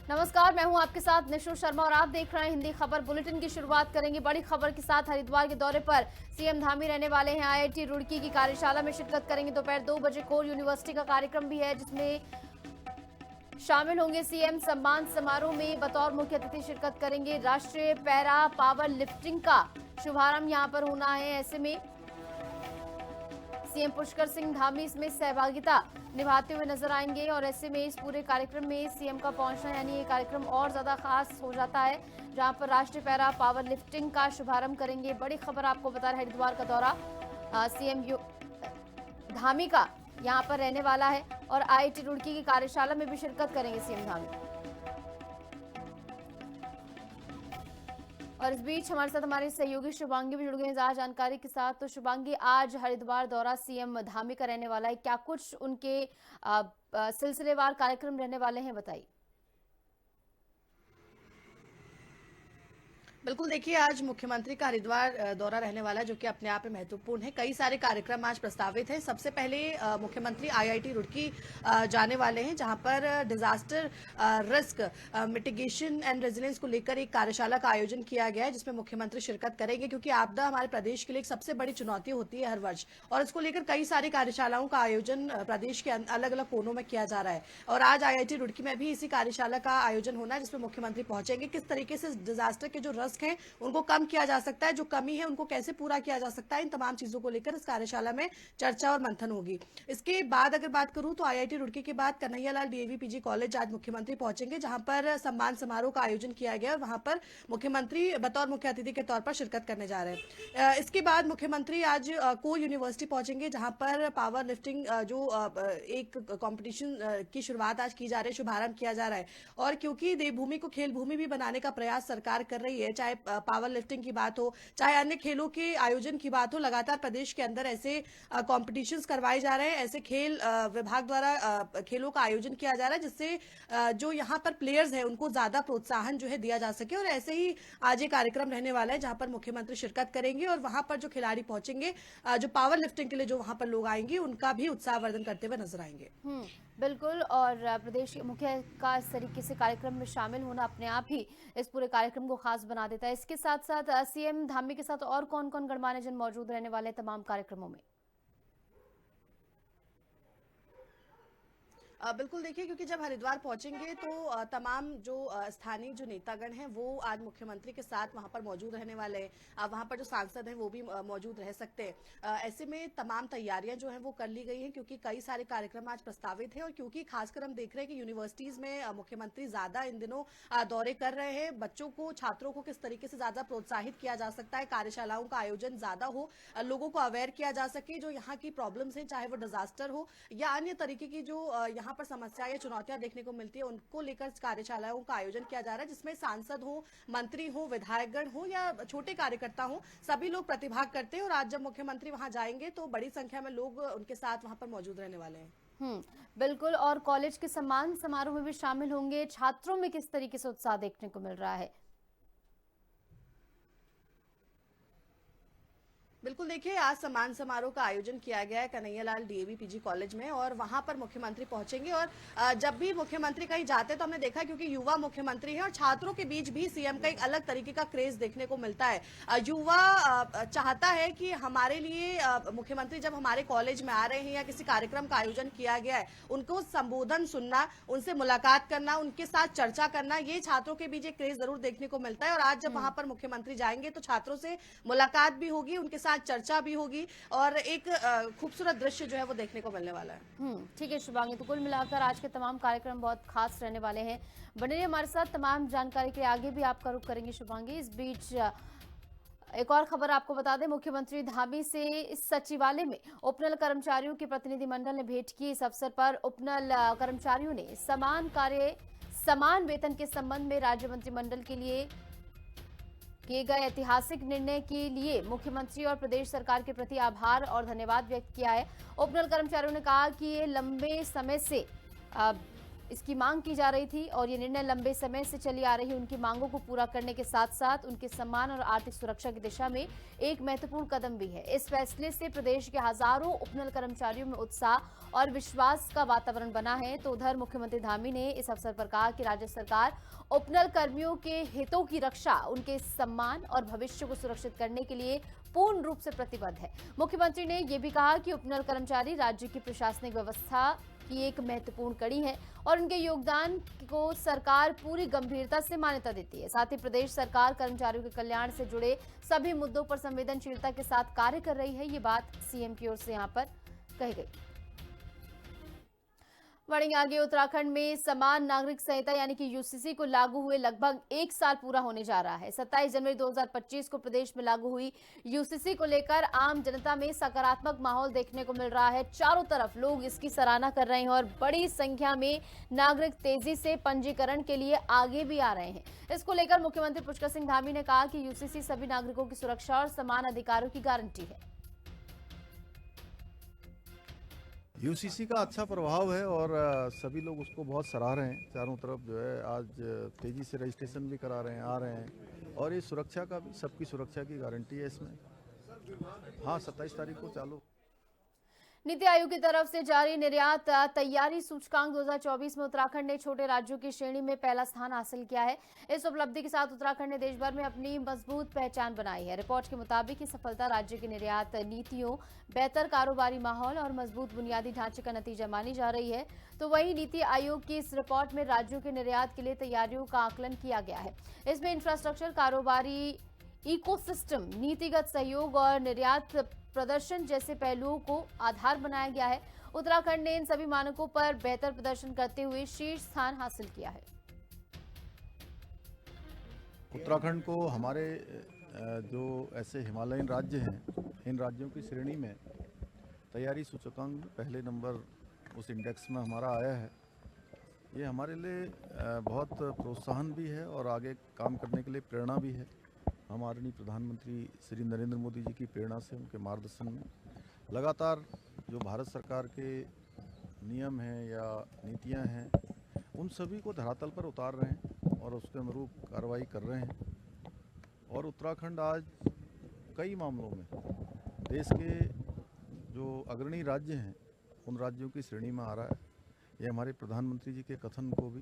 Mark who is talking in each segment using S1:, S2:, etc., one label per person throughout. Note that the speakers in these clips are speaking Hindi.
S1: नमस्कार, मैं हूं आपके साथ निशु शर्मा और आप देख रहे हैं हिंदी खबर बुलेटिन की शुरुआत करेंगे बड़ी खबर के साथ। हरिद्वार के दौरे पर सीएम धामी रहने वाले हैं। आईआईटी रुड़की की कार्यशाला में शिरकत करेंगे। दोपहर 2 बजे कोर यूनिवर्सिटी का कार्यक्रम भी है जिसमें शामिल होंगे सीएम। सम्मान समारोह में बतौर मुख्य अतिथि शिरकत करेंगे। राष्ट्रीय पैरा पावर लिफ्टिंग का शुभारंभ यहां पर होना है। ऐसे में सीएम पुष्कर सिंह धामी इसमें सहभागिता निभाते हुए नजर आएंगे और ऐसे में इस पूरे कार्यक्रम में सीएम का पहुंचना यानी ये कार्यक्रम और ज्यादा खास हो जाता है, जहां पर राष्ट्रीय पैरा पावर लिफ्टिंग का शुभारंभ करेंगे। बड़ी खबर आपको बता रहे हरिद्वार का दौरा सीएम धामी का यहां पर रहने वाला है और आईआईटी रुड़की की कार्यशाला में भी शिरकत करेंगे सीएम धामी। और इस बीच हमारे साथ हमारे सहयोगी शुभांगी भी जुड़ गए हैं ज्यादा जानकारी के साथ। तो शुभांगी, आज हरिद्वार दौरा सीएम धामी का रहने वाला है, क्या कुछ उनके सिलसिलेवार कार्यक्रम रहने वाले हैं, बताइए।
S2: बिल्कुल, देखिए आज मुख्यमंत्री का हरिद्वार दौरा रहने वाला है, जो कि अपने आप में महत्वपूर्ण है। कई सारे कार्यक्रम आज प्रस्तावित हैं। सबसे पहले मुख्यमंत्री आईआईटी रुड़की जाने वाले हैं, जहां पर disaster risk mitigation and resilience को लेकर एक कार्यशाला का आयोजन किया गया है, जिसमें मुख्यमंत्री शिरकत करेंगे, क्योंकि आपदा हमारे प्रदेश के लिए एक सबसे बड़ी चुनौती होती है हर वर्ष, और इसको लेकर कई सारी कार्यशालाओं का आयोजन प्रदेश के अलग अलग कोनों में किया जा रहा है। और आज आईआईटी रुड़की में भी इसी कार्यशाला का आयोजन होना है, जिसमें मुख्यमंत्री पहुंचेंगे। किस तरीके से डिजास्टर के जो हैं उनको कम किया जा सकता है, जो कमी है उनको कैसे पूरा किया जा सकता है, इन तमाम चीजों को लेकर इस कार्यशाला में चर्चा और मंथन होगी। इसके बाद अगर बात करूं तो आईआईटी रुड़की के बाद कन्हैयालाल डीएवी पीजी कॉलेज आज मुख्यमंत्री पहुंचेंगे, जहां पर सम्मान समारोह का आयोजन किया गया और वहां पर मुख्यमंत्री बतौर मुख्य अतिथि के तौर पर शिरकत करने जा रहे हैं। इसके बाद मुख्यमंत्री आज कोर यूनिवर्सिटी पहुंचेंगे, जहां पर पावर लिफ्टिंग जो एक कॉम्पिटिशन की शुरुआत आज की जा रही है, शुभारंभ किया जा रहा है। और क्योंकि देवभूमि को खेल भूमि भी बनाने का प्रयास सरकार कर रही है, चाहे पावर लिफ्टिंग की बात हो, चाहे अन्य खेलों के आयोजन की बात हो, लगातार प्रदेश के अंदर ऐसे कॉम्पिटिशंस करवाए जा रहे हैं, ऐसे खेल विभाग द्वारा खेलों का आयोजन किया जा रहा है, जिससे जो यहाँ पर प्लेयर्स हैं उनको ज्यादा प्रोत्साहन जो है दिया जा सके। और ऐसे ही आज ये कार्यक्रम रहने वाला है, जहां पर मुख्यमंत्री शिरकत करेंगे और वहां पर जो खिलाड़ी पहुंचेंगे, जो पावर लिफ्टिंग के लिए जो वहां पर लोग आएंगे, उनका भी उत्साहवर्धन करते हुए नजर आएंगे।
S1: बिल्कुल, और प्रदेश के मुख्य का इस तरीके से कार्यक्रम में शामिल होना अपने आप ही इस पूरे कार्यक्रम को खास बना देता है। इसके साथ साथ सीएम धामी के साथ और कौन कौन गणमान्य जन मौजूद रहने वाले हैं तमाम कार्यक्रमों में?
S2: बिल्कुल, देखिए क्योंकि जब हरिद्वार पहुंचेंगे तो तमाम जो स्थानीय जो नेतागण हैं वो आज मुख्यमंत्री के साथ वहां पर मौजूद रहने वाले हैं। वहां पर जो सांसद हैं वो भी मौजूद रह सकते हैं। ऐसे में तमाम तैयारियां जो हैं वो कर ली गई हैं, क्योंकि कई सारे कार्यक्रम आज प्रस्तावित हैं। और क्योंकि खासकर हम देख रहे हैं कि यूनिवर्सिटीज में मुख्यमंत्री ज्यादा इन दिनों दौरे कर रहे हैं, बच्चों को, छात्रों को किस तरीके से ज्यादा प्रोत्साहित किया जा सकता है, कार्यशालाओं का आयोजन ज्यादा हो, लोगों को अवेयर किया जा सके, जो यहाँ की प्रॉब्लम्स है, चाहे वो डिजास्टर हो या अन्य तरीके की जो यहाँ पर समस्या या चुनौतियां देखने को मिलती है, उनको लेकर कार्यशालाओं का आयोजन किया जा रहा है, जिसमें सांसद हो, मंत्री हो, विधायकगण हो या छोटे कार्यकर्ता हो, सभी लोग प्रतिभाग करते हैं। और आज जब मुख्यमंत्री वहां जाएंगे तो बड़ी संख्या में लोग उनके साथ वहां पर मौजूद रहने वाले हैं।
S1: बिल्कुल, और कॉलेज के सम्मान समारोह में भी शामिल होंगे। छात्रों में किस तरीके से उत्साह देखने को मिल रहा है?
S2: बिल्कुल, देखिए आज सम्मान समारोह का आयोजन किया गया है कन्हैयालाल डीएवी पीजी कॉलेज में, और वहां पर मुख्यमंत्री पहुंचेंगे। और जब भी मुख्यमंत्री कहीं जाते हैं तो हमने देखा, क्योंकि युवा मुख्यमंत्री है और छात्रों के बीच भी सीएम का एक अलग तरीके का क्रेज देखने को मिलता है। युवा चाहता है कि हमारे लिए मुख्यमंत्री जब हमारे कॉलेज में आ रहे हैं या किसी कार्यक्रम का आयोजन किया गया है, उनको संबोधन सुनना, उनसे मुलाकात करना, उनके साथ चर्चा करना, ये छात्रों के बीच एक क्रेज जरूर देखने को मिलता है। और आज जब वहां पर मुख्यमंत्री जाएंगे तो छात्रों से मुलाकात भी होगी, उनके साथ चर्चा भी होगी और एक खूबसूरत दृश्य जो है वो देखने को मिलने वाला है।
S1: ठीक है शुभांगी, तो कुल मिलाकर आज के तमाम कार्यक्रम बहुत खास रहने वाले हैं। बने रहिए हमारे साथ, तमाम जानकारी के आगे भी आपका रुख करेंगे शुभांगी। इस बीच एक और खबर आपको बता दें, मुख्यमंत्री धामी से इस सचिवालय में उपनल कर्मचारियों के प्रतिनिधिमंडल ने भेंट की। इस अवसर पर उपनल कर्मचारियों ने समान कार्य समान वेतन के संबंध में राज्य मंत्रिमंडल के लिए किए गए ऐतिहासिक निर्णय के लिए मुख्यमंत्री और प्रदेश सरकार के प्रति आभार और धन्यवाद व्यक्त किया है। उपनल कर्मचारियों ने कहा कि ये लंबे समय से इसकी मांग की जा रही थी और ये निर्णय लंबे समय से चली आ रही उनकी मांगों को पूरा करने के साथ साथ उनके सम्मान और आर्थिक सुरक्षा की दिशा में एक महत्वपूर्ण कदम भी है। इस फैसले से प्रदेश के हजारों उपनल कर्मचारियों में उत्साह और विश्वास का वातावरण बना है। तो उधर मुख्यमंत्री धामी ने इस अवसर पर कहा कि राज्य सरकार उपनल कर्मियों के हितों की रक्षा, उनके सम्मान और भविष्य को सुरक्षित करने के लिए पूर्ण रूप से प्रतिबद्ध है। मुख्यमंत्री ने यह भी कहा कि उपनल कर्मचारी राज्य की प्रशासनिक व्यवस्था की एक महत्वपूर्ण कड़ी है और उनके योगदान को सरकार पूरी गंभीरता से मान्यता देती है। साथ ही प्रदेश सरकार कर्मचारियों के कल्याण से जुड़े सभी मुद्दों पर संवेदनशीलता के साथ कार्य कर रही है। ये बात सीएम की ओर से यहाँ पर कही गई। बढ़ेंगे आगे। उत्तराखंड में समान नागरिक संहिता यानी कि यूसीसी को लागू हुए लगभग 1 साल पूरा होने जा रहा है। 27 जनवरी 2025 को प्रदेश में लागू हुई यूसीसी को लेकर आम जनता में सकारात्मक माहौल देखने को मिल रहा है। चारों तरफ लोग इसकी सराहना कर रहे हैं और बड़ी संख्या में नागरिक तेजी से पंजीकरण के लिए आगे भी आ रहे हैं। इसको लेकर मुख्यमंत्री पुष्कर सिंह धामी ने कहा कि यूसीसी सभी नागरिकों की सुरक्षा और समान अधिकारों की गारंटी है।
S3: यूसीसी का अच्छा प्रभाव है और सभी लोग उसको बहुत सराह रहे हैं। चारों तरफ जो है आज तेजी से रजिस्ट्रेशन भी करा रहे हैं, आ रहे हैं और ये सुरक्षा का भी, सबकी सुरक्षा की गारंटी है इसमें। हाँ, 27 तारीख को चालू।
S1: नीति आयोग की तरफ से जारी निर्यात तैयारी सूचकांक 2024 में उत्तराखंड ने छोटे राज्यों की श्रेणी में पहला स्थान हासिल किया है। इस उपलब्धि के साथ उत्तराखंड ने देश भर में अपनी मजबूत पहचान बनाई है। रिपोर्ट के मुताबिक ये सफलता राज्य की निर्यात नीतियों, बेहतर कारोबारी माहौल और मजबूत बुनियादी ढांचे का नतीजा मानी जा रही है। तो वहीं नीति आयोग की इस रिपोर्ट में राज्यों के निर्यात के लिए तैयारियों का आकलन किया गया है। इसमें इंफ्रास्ट्रक्चर, कारोबारी इकोसिस्टम, नीतिगत सहयोग और निर्यात प्रदर्शन जैसे पहलुओं को आधार बनाया गया है। उत्तराखंड ने इन सभी मानकों पर बेहतर प्रदर्शन करते हुए शीर्ष स्थान हासिल किया है।
S3: उत्तराखंड को हमारे जो ऐसे हिमालयन राज्य हैं, इन राज्यों की श्रेणी में तैयारी सूचकांक में पहले नंबर उस इंडेक्स में हमारा आया है। ये हमारे लिए बहुत प्रोत्साहन भी है और आगे काम करने के लिए प्रेरणा भी है। हम आदरणीय प्रधानमंत्री श्री नरेंद्र मोदी जी की प्रेरणा से, उनके मार्गदर्शन में लगातार जो भारत सरकार के नियम हैं या नीतियां हैं, उन सभी को धरातल पर उतार रहे हैं और उसके अनुरूप कार्रवाई कर रहे हैं। और उत्तराखंड आज कई मामलों में देश के जो अग्रणी राज्य हैं, उन राज्यों की श्रेणी में आ रहा है। ये हमारे प्रधानमंत्री जी के कथन को भी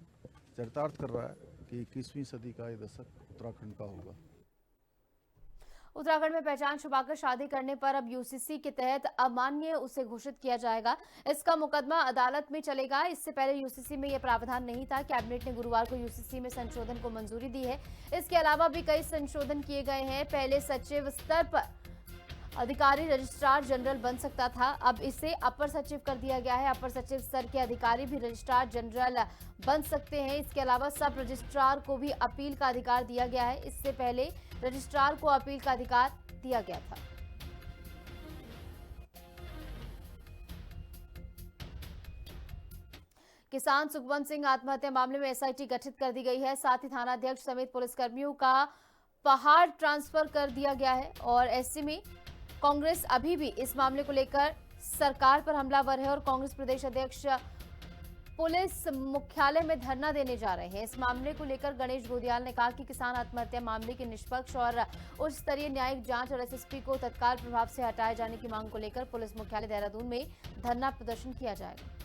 S3: चरितार्थ कर रहा है कि 21वीं सदी का ये दशक उत्तराखंड का होगा।
S1: उत्तराखंड में पहचान छुपाकर शादी करने पर अब यूसीसी के तहत अमान्य उसे घोषित किया जाएगा। इसका मुकदमा अदालत में चलेगा। इससे पहले यूसीसी में यह प्रावधान नहीं था। कैबिनेट ने गुरुवार को यूसीसी में संशोधन को मंजूरी दी है। इसके अलावा भी कई संशोधन किए गए हैं। पहले सचिव स्तर पर अधिकारी रजिस्ट्रार जनरल बन सकता था, अब इसे अपर सचिव कर दिया गया है। अपर सचिव स्तर के अधिकारी भी रजिस्ट्रार जनरल बन सकते हैं। इसके अलावा सब रजिस्ट्रार को भी अपील का अधिकार दिया गया है। इससे पहले रजिस्ट्रार को अपील का अधिकार दिया गया था। किसान सुखवंत सिंह आत्महत्या मामले में एसआईटी गठित कर दी गई है। साथ ही थानाध्यक्ष समेत पुलिसकर्मियों का पहाड़ ट्रांसफर कर दिया गया है और ऐसे में कांग्रेस अभी भी इस मामले को लेकर सरकार पर हमलावर है और कांग्रेस प्रदेश अध्यक्ष पुलिस मुख्यालय में धरना देने जा रहे हैं। इस मामले को लेकर गणेश गोदियाल ने कहा कि किसान आत्महत्या मामले की निष्पक्ष और उच्च स्तरीय न्यायिक जांच और एसएसपी को तत्काल प्रभाव से हटाए जाने की मांग को लेकर पुलिस मुख्यालय देहरादून में धरना प्रदर्शन किया जाएगा।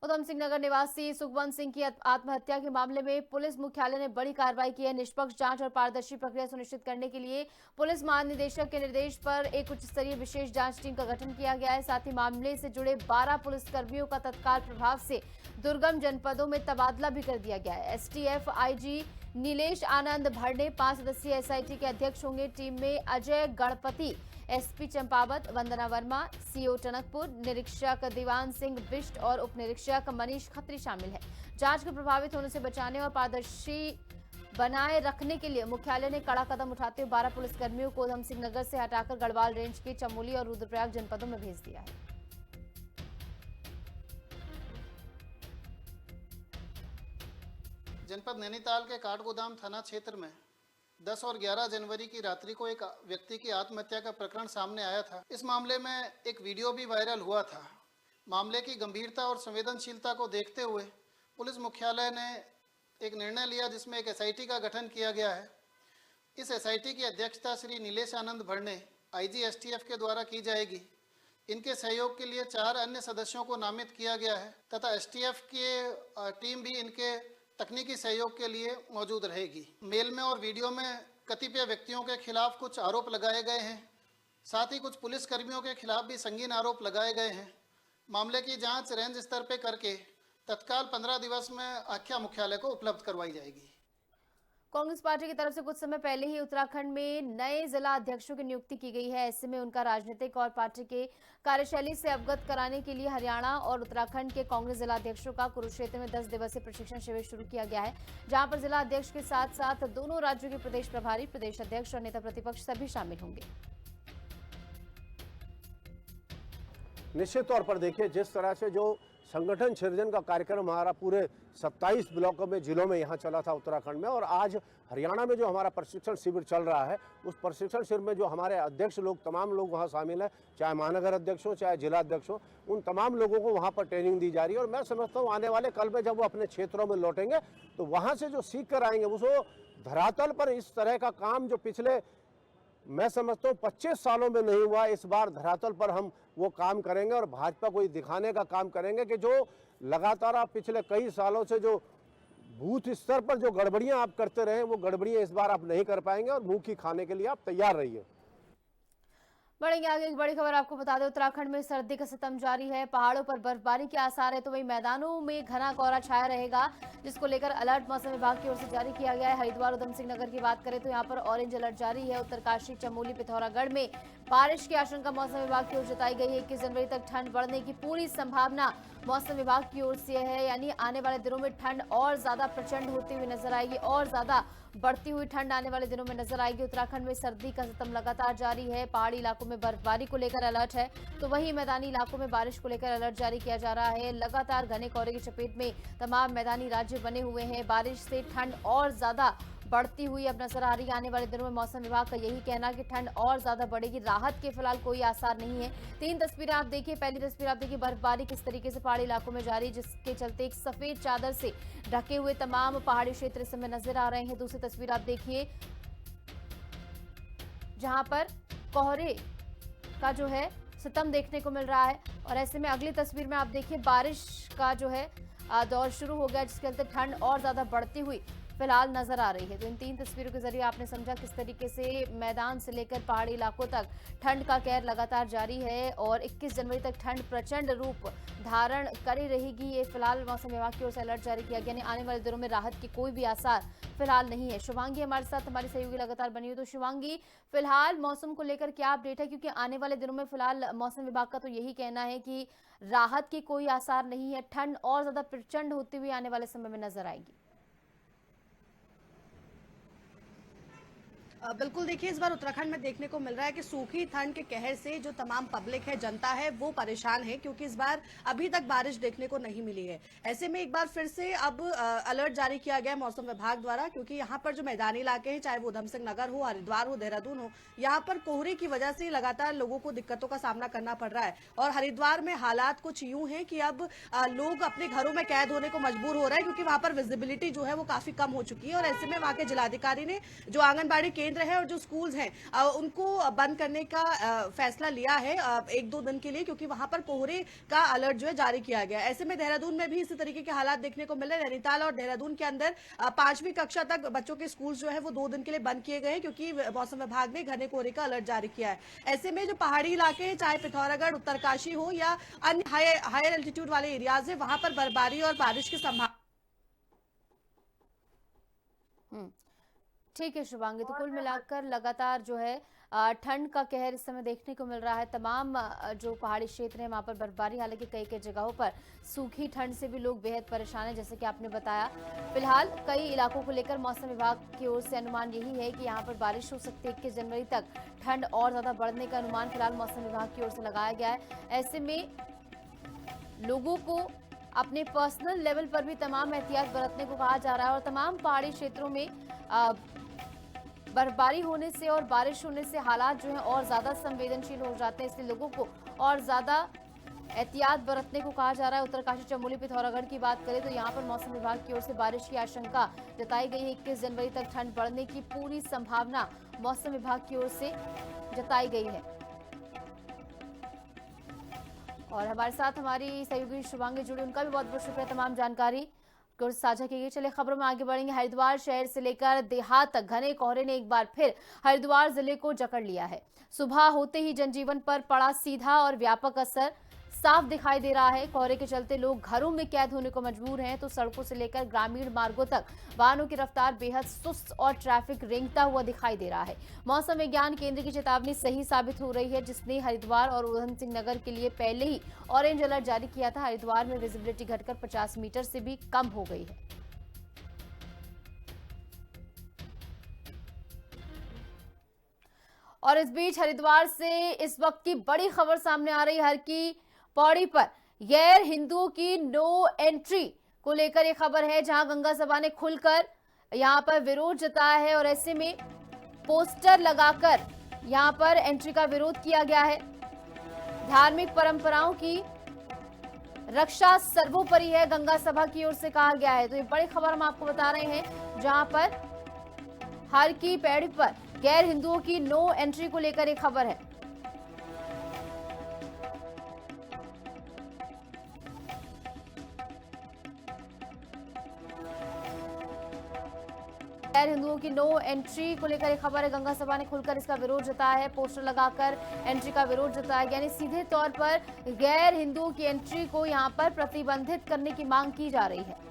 S1: उधम सिंह नगर निवासी सुखवंत सिंह की आत्महत्या के मामले में पुलिस मुख्यालय ने बड़ी कार्रवाई की है। निष्पक्ष जांच और पारदर्शी प्रक्रिया सुनिश्चित करने के लिए पुलिस महानिदेशक के निर्देश पर एक उच्च स्तरीय विशेष जांच टीम का गठन किया गया है। साथ ही मामले से जुड़े 12 पुलिसकर्मियों का तत्काल प्रभाव से दुर्गम जनपदों में तबादला भी कर दिया गया है। एसटीएफ आईजी नीलेश आनंद भरने 5 सदस्यीय एसआईटी के अध्यक्ष होंगे। टीम में अजय गणपति, एसपी चंपावत, वंदना वर्मा, सीओ टनकपुर, निरीक्षक दीवान सिंह बिष्ट और उप निरीक्षक मनीष खत्री शामिल है। जांच के प्रभावित होने से बचाने और पारदर्शी बनाए रखने के लिए मुख्यालय ने कड़ा कदम उठाते हुए 12 पुलिसकर्मियों को उधम सिंह नगर से हटाकर गढ़वाल रेंज के चमोली और रुद्रप्रयाग जनपदों में भेज दिया है।
S4: जनपद नैनीताल के काठगोदाम थाना क्षेत्र में 10 और 11 जनवरी की रात्रि को एक व्यक्ति की आत्महत्या का प्रकरण सामने आया था। इस मामले में एक वीडियो भी वायरल हुआ था मामले की गंभीरता और संवेदनशीलता को देखते हुए पुलिस मुख्यालय ने एक निर्णय लिया जिसमें एक एसआईटी का गठन किया गया है। इस एसआईटी की अध्यक्षता श्री नीलेश आनंद भरणे आईजी एसटीएफ के द्वारा की जाएगी। इनके सहयोग के लिए 4 अन्य सदस्यों को नामित किया गया है तथा एसटीएफ की टीम भी इनके तकनीकी सहयोग के लिए मौजूद रहेगी। मेल में और वीडियो में कतिपय व्यक्तियों के खिलाफ कुछ आरोप लगाए गए हैं, साथ ही कुछ पुलिसकर्मियों के खिलाफ भी संगीन आरोप लगाए गए हैं। मामले की जांच रेंज स्तर पर करके तत्काल 15 दिवस में आख्या मुख्यालय को उपलब्ध करवाई जाएगी।
S1: कांग्रेस पार्टी की तरफ से कुछ समय पहले ही उत्तराखंड में नए जिला अध्यक्षों की नियुक्ति की गई है। ऐसे में उनका राजनीतिक और पार्टी के कार्यशैली से अवगत कराने के लिए हरियाणा और उत्तराखंड के कांग्रेस जिला अध्यक्षों का कुरुक्षेत्र में 10 दिवसीय प्रशिक्षण शिविर शुरू किया गया है, जहां पर जिला अध्यक्ष के साथ साथ दोनों राज्यों के प्रदेश प्रभारी, प्रदेश अध्यक्ष और नेता प्रतिपक्ष सभी शामिल होंगे।
S5: निश्चित तौर पर देखिए, जिस तरह से जो संगठन सृजन का कार्यक्रम हमारा पूरे 27 ब्लॉकों में, जिलों में यहाँ चला था उत्तराखंड में, और आज हरियाणा में जो हमारा प्रशिक्षण शिविर चल रहा है, उस प्रशिक्षण शिविर में जो हमारे अध्यक्ष लोग, तमाम लोग वहाँ शामिल हैं, चाहे महानगर अध्यक्ष हो चाहे जिला अध्यक्ष हो, उन तमाम लोगों को वहाँ पर ट्रेनिंग दी जा रही है। और मैं समझता हूँ आने वाले कल में जब वो अपने क्षेत्रों में लौटेंगे तो वहाँ से जो सीख कर आएंगे उसको धरातल पर इस तरह का काम जो पिछले, मैं समझता हूँ 25 सालों में नहीं हुआ, इस बार धरातल पर हम वो काम करेंगे और भाजपा को दिखाने का काम करेंगे कि जो लगातार आप पिछले कई सालों से जो बूथ स्तर पर जो गड़बड़ियां आप करते रहे, वो गड़बड़ियां इस बार आप नहीं कर पाएंगे और मुंह की खाने के लिए आप तैयार रहिए।
S1: बढ़ेंगे आगे। एक बड़ी खबर आपको बता दें, उत्तराखंड में सर्दी का सितम जारी है। पहाड़ों पर बर्फबारी के आसार है तो वहीं मैदानों में घना कोहरा छाया रहेगा, जिसको लेकर अलर्ट मौसम विभाग की ओर से जारी किया गया है। हरिद्वार उधम सिंह नगर की बात करें तो यहाँ पर ऑरेंज अलर्ट जारी है। उत्तरकाशी, चमोली, पिथौरागढ़ में बारिश की आशंका मौसम विभाग की ओर जताई गई है। 21 जनवरी तक ठंड बढ़ने की पूरी संभावना मौसम विभाग की ओर से है, यानी आने वाले दिनों में ठंड और ज्यादा प्रचंड होती हुई नजर आएगी और ज्यादा बढ़ती हुई ठंड आने वाले दिनों में नजर आएगी। उत्तराखंड में सर्दी का सितम लगातार जारी है। पहाड़ी इलाकों में बर्फबारी को लेकर अलर्ट है तो वहीं मैदानी इलाकों में बारिश को लेकर अलर्ट जारी किया जा रहा है। लगातार घने कोहरे की चपेट में तमाम मैदानी राज्य बने हुए हैं। बारिश से ठंड और ज्यादा बढ़ती हुई अब नजर आ रही है। आने वाले दिनों में मौसम विभाग का यही कहना कि ठंड और ज्यादा बढ़ेगी। राहत के फिलहाल कोई आसार नहीं है। 3 तस्वीरें आप देखिए। पहली तस्वीर आप देखिए, बर्फबारी किस तरीके से पहाड़ी इलाकों में जारी, जिसके चलते एक सफेद चादर से ढके हुए तमाम पहाड़ी क्षेत्र इस समय नजर आ रहे हैं। दूसरी तस्वीर आप देखिए, जहां पर कोहरे का जो है सितम देखने को मिल रहा है। और ऐसे में अगली तस्वीर में आप देखिए, बारिश का जो है दौर शुरू हो गया, जिसके चलते ठंड और ज्यादा बढ़ती हुई फिलहाल नजर आ रही है। तो इन 3 तस्वीरों के जरिए आपने समझा किस तरीके से मैदान से लेकर पहाड़ी इलाकों तक ठंड का कहर लगातार जारी है और 21 जनवरी तक ठंड प्रचंड रूप धारण करे रहेगी। ये फिलहाल मौसम विभाग की ओर से अलर्ट जारी किया गया, यानी आने वाले दिनों में राहत के कोई भी आसार फिलहाल नहीं है। शिवांगी हमारे साथ, हमारी सहयोगी लगातार बनी हुई। तो शिवांगी, फिलहाल मौसम को लेकर क्या अपडेट है, क्योंकि आने वाले दिनों में फिलहाल मौसम विभाग का तो यही कहना है कि राहत के कोई आसार नहीं है, ठंड और ज्यादा प्रचंड होती हुई आने वाले समय में नजर आएगी।
S2: बिल्कुल, देखिए इस बार उत्तराखंड में देखने को मिल रहा है कि सूखी ठंड के कहर से जो तमाम पब्लिक है, जनता है, वो परेशान है, क्योंकि इस बार अभी तक बारिश देखने को नहीं मिली है। ऐसे में एक बार फिर से अब अलर्ट जारी किया गया मौसम विभाग द्वारा, क्योंकि यहाँ पर जो मैदानी इलाके हैं, चाहे वो उधम सिंह नगर हो, हरिद्वार हो, देहरादून हो, यहाँ पर कोहरे की वजह से लगातार लोगों को दिक्कतों का सामना करना पड़ रहा है। और हरिद्वार में हालात कुछ यूं है कि अब लोग अपने घरों में कैद होने को मजबूर हो रहे हैं, क्योंकि वहां पर विजिबिलिटी जो है वो काफी कम हो चुकी है। और ऐसे में वहां के जिलाधिकारी ने जो आंगनबाड़ी केंद्र है और जो स्कूल्स हैं उनको बंद करने का फैसला लिया है 1-2 दिन के लिए, क्योंकि वहां पर कोहरे का अलर्ट जो है जारी किया गया। ऐसे में देहरादून में भी इसी तरीके के हालात देखने को मिल रहे हैं। नैनीताल और देहरादून के अंदर 5वीं कक्षा तक बच्चों के स्कूल जो है वो 2 दिन के लिए बंद किए गए हैं, क्योंकि मौसम विभाग ने घने कोहरे का अलर्ट जारी किया है। ऐसे में जो पहाड़ी इलाके हैं, चाहे पिथौरागढ़, उत्तरकाशी हो या अन्य हायर एल्टीट्यूड वाले एरियाज है, वहां पर बर्फबारी और बारिश की संभावना।
S1: ठीक है शिवांगी, तो कुल मिलाकर लगातार जो है ठंड का कहर इस समय देखने को मिल रहा है। तमाम जो पहाड़ी क्षेत्र है वहां पर बर्फबारी, हालांकि कई जगहों पर सूखी ठंड से भी लोग बेहद परेशान हैं, जैसे कि आपने बताया। फिलहाल कई इलाकों को लेकर मौसम विभाग की ओर से अनुमान यही है कि यहाँ पर बारिश हो सकती है। 21 जनवरी तक ठंड और ज्यादा बढ़ने का अनुमान फिलहाल मौसम विभाग की ओर से लगाया गया है। ऐसे में लोगों को अपने पर्सनल लेवल पर भी तमाम एहतियात बरतने को कहा जा रहा है और तमाम पहाड़ी क्षेत्रों में बर्फबारी होने से और बारिश होने से हालात जो है और ज्यादा संवेदनशील हो जाते हैं, इसलिए लोगों को और ज्यादा एहतियात बरतने को कहा जा रहा है। उत्तरकाशी, चमोली, पिथौरागढ़ की बात करें तो यहाँ पर मौसम विभाग की ओर से बारिश की आशंका जताई गई है। 21 जनवरी तक ठंड बढ़ने की पूरी संभावना मौसम विभाग की ओर से जताई गई है। और हमारे साथ हमारी सहयोगी शुभांगी जुड़ी, उनका भी बहुत बहुत शुक्रिया तमाम जानकारी को साझा की गई। चलिए खबरों में आगे बढ़ेंगे। हरिद्वार शहर से लेकर देहात तक घने कोहरे ने एक बार फिर हरिद्वार जिले को जकड़ लिया है। सुबह होते ही जनजीवन पर पड़ा सीधा और व्यापक असर साफ दिखाई दे रहा है। कोहरे के चलते लोग घरों में कैद होने को मजबूर हैं, तो सड़कों से लेकर ग्रामीण मार्गों तक वाहनों की रफ्तार बेहद सुस्त और ट्रैफिक रेंगता हुआ दिखाई दे रहा है। मौसम विज्ञान केंद्र की चेतावनी सही साबित हो रही है, जिसने हरिद्वार और उधम सिंह नगर के लिए पहले ही ऑरेंज अलर्ट जारी किया था। हरिद्वार में विजिबिलिटी घटकर 50 मीटर से भी कम हो गई है। और इस बीच हरिद्वार से इस वक्त की बड़ी खबर सामने आ रही है। हर की पौड़ी पर गैर हिंदुओं की नो एंट्री को लेकर यह खबर है, जहां गंगा सभा ने खुलकर यहां पर विरोध जताया है और ऐसे में पोस्टर लगाकर यहां पर एंट्री का विरोध किया गया है। धार्मिक परंपराओं की रक्षा सर्वोपरि है, गंगा सभा की ओर से कहा गया है। तो ये बड़ी खबर हम आपको बता रहे हैं, जहां पर हर की पौड़ी पर गैर हिंदुओं की नो एंट्री को लेकर एक खबर है। गैर हिंदुओं की नो एंट्री को लेकर एक खबर है। गंगा सभा ने खुलकर इसका विरोध जताया है, पोस्टर लगाकर एंट्री का विरोध जताया गया, यानी सीधे तौर पर गैर हिंदुओं की एंट्री को यहां पर प्रतिबंधित करने की मांग की जा रही है।